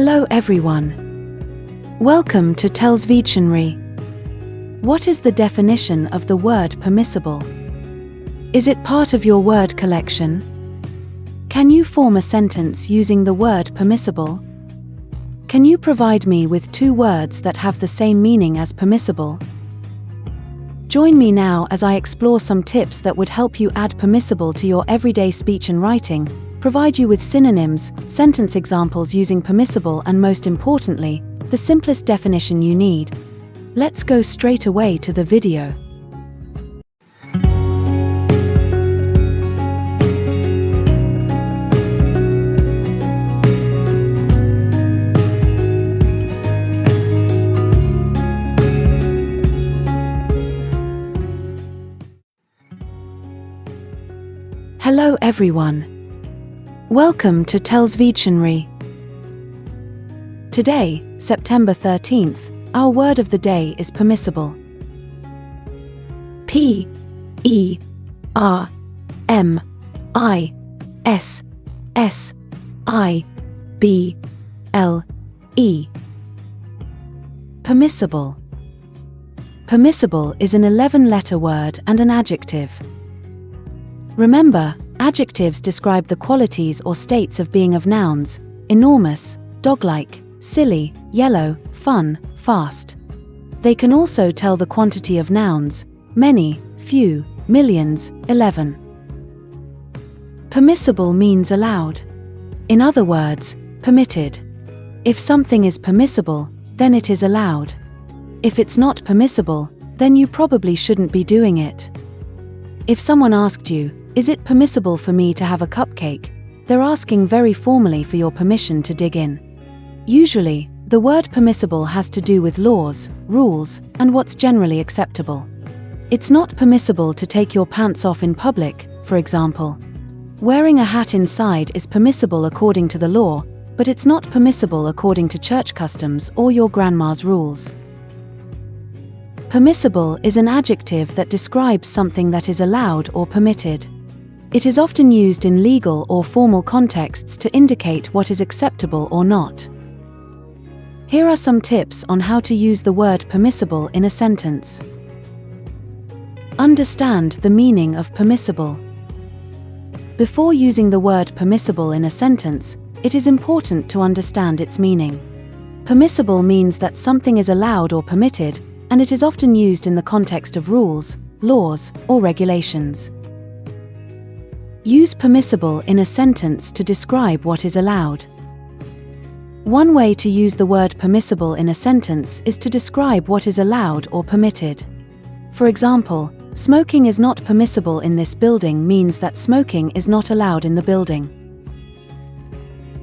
Hello everyone. Welcome to TELLS Videtionary. What is the definition of the word permissible? Is it part of your word collection? Can you form a sentence using the word permissible? Can you provide me with two words that have the same meaning as permissible? Join me now as I explore some tips that would help you add permissible to your everyday speech and writing, provide you with synonyms, sentence examples using permissible, and most importantly, the simplest definition you need. Let's go straight away to the video. Hello everyone. Welcome to TELLS Videtionary. Today, September 13th, our word of the day is permissible. P-E-R-M-I-S-S-I-B-L-E. Permissible. Permissible is an 11-letter word and an adjective. Remember, adjectives describe the qualities or states of being of nouns: enormous, dog-like, silly, yellow, fun, fast. They can also tell the quantity of nouns: many, few, millions, 11. Permissible means allowed. In other words, permitted. If something is permissible, then it is allowed. If it's not permissible, then you probably shouldn't be doing it. If someone asked you, "Is it permissible for me to have a cupcake?" they're asking very formally for your permission to dig in. Usually, the word permissible has to do with laws, rules, and what's generally acceptable. It's not permissible to take your pants off in public, for example. Wearing a hat inside is permissible according to the law, but it's not permissible according to church customs or your grandma's rules. Permissible is an adjective that describes something that is allowed or permitted. It is often used in legal or formal contexts to indicate what is acceptable or not. Here are some tips on how to use the word permissible in a sentence. Understand the meaning of permissible. Before using the word permissible in a sentence, it is important to understand its meaning. Permissible means that something is allowed or permitted, and it is often used in the context of rules, laws, or regulations. Use permissible in a sentence to describe what is allowed. One way to use the word permissible in a sentence is to describe what is allowed or permitted. For example, smoking is not permissible in this building means that smoking is not allowed in the building.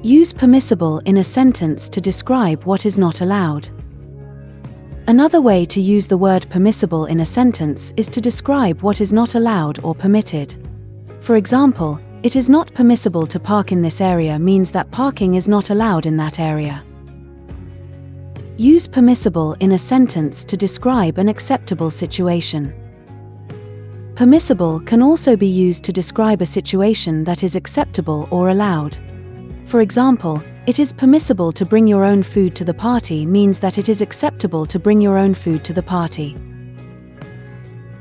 Use permissible in a sentence to describe what is not allowed. Another way to use the word permissible in a sentence is to describe what is not allowed or permitted. For example, "It is not permissible to park in this area" means that parking is not allowed in that area. Use permissible in a sentence to describe an acceptable situation. Permissible can also be used to describe a situation that is acceptable or allowed. For example, "It is permissible to bring your own food to the party" means that it is acceptable to bring your own food to the party.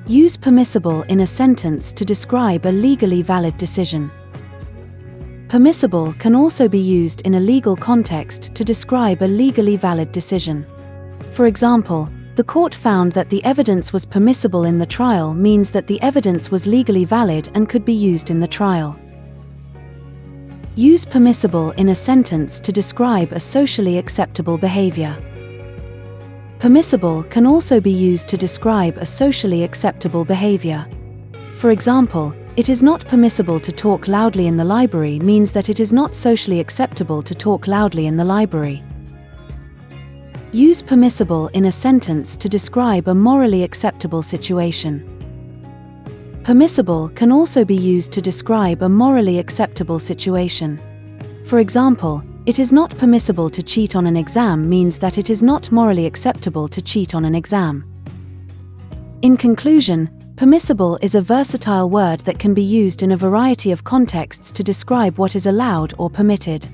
Use permissible in a sentence to describe a legally valid decision. Permissible can also be used in a legal context to describe a legally valid decision. For example, "The court found that the evidence was permissible in the trial" means that the evidence was legally valid and could be used in the trial. Use permissible in a sentence to describe a socially acceptable behavior. Permissible can also be used to describe a socially acceptable behavior. For example, "It is not permissible to talk loudly in the library" means that it is not socially acceptable to talk loudly in the library. Use permissible in a sentence to describe a morally acceptable situation. Permissible can also be used to describe a morally acceptable situation. For example, "It is not permissible to cheat on an exam" means that it is not morally acceptable to cheat on an exam. In conclusion, permissible is a versatile word that can be used in a variety of contexts to describe what is allowed or permitted.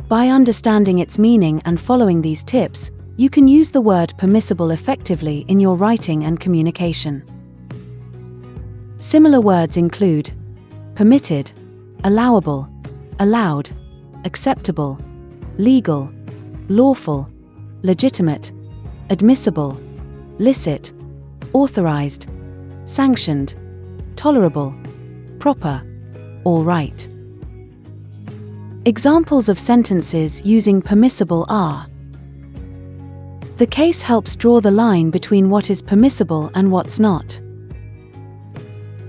By understanding its meaning and following these tips, you can use the word permissible effectively in your writing and communication. Similar words include permitted, allowable, allowed, acceptable, legal, lawful, legitimate, admissible, licit, authorized, sanctioned, tolerable, proper, all right. Examples of sentences using permissible are: the case helps draw the line between what is permissible and what's not.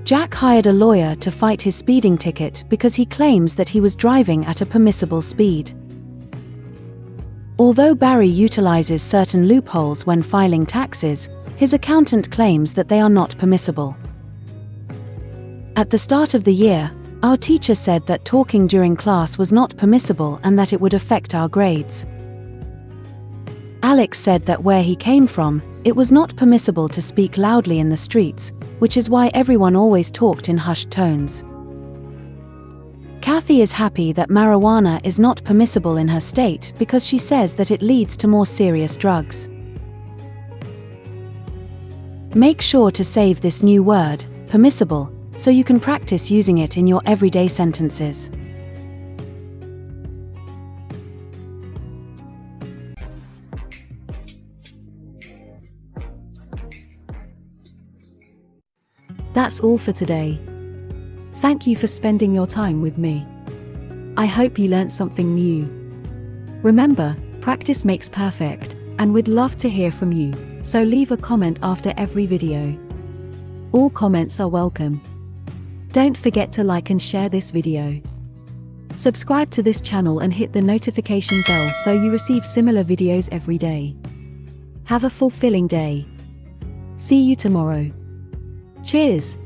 Jack hired a lawyer to fight his speeding ticket because he claims that he was driving at a permissible speed. Although Barry utilizes certain loopholes when filing taxes, his accountant claims that they are not permissible. At the start of the year, our teacher said that talking during class was not permissible and that it would affect our grades. Alex said that where he came from, it was not permissible to speak loudly in the streets, which is why everyone always talked in hushed tones. Kathy is happy that marijuana is not permissible in her state because she says that it leads to more serious drugs. Make sure to save this new word, permissible, so you can practice using it in your everyday sentences. That's all for today. Thank you for spending your time with me. I hope you learned something new. Remember, practice makes perfect, and we'd love to hear from you, so leave a comment after every video. All comments are welcome. Don't forget to like and share this video. Subscribe to this channel and hit the notification bell so you receive similar videos every day. Have a fulfilling day. See you tomorrow. Cheers!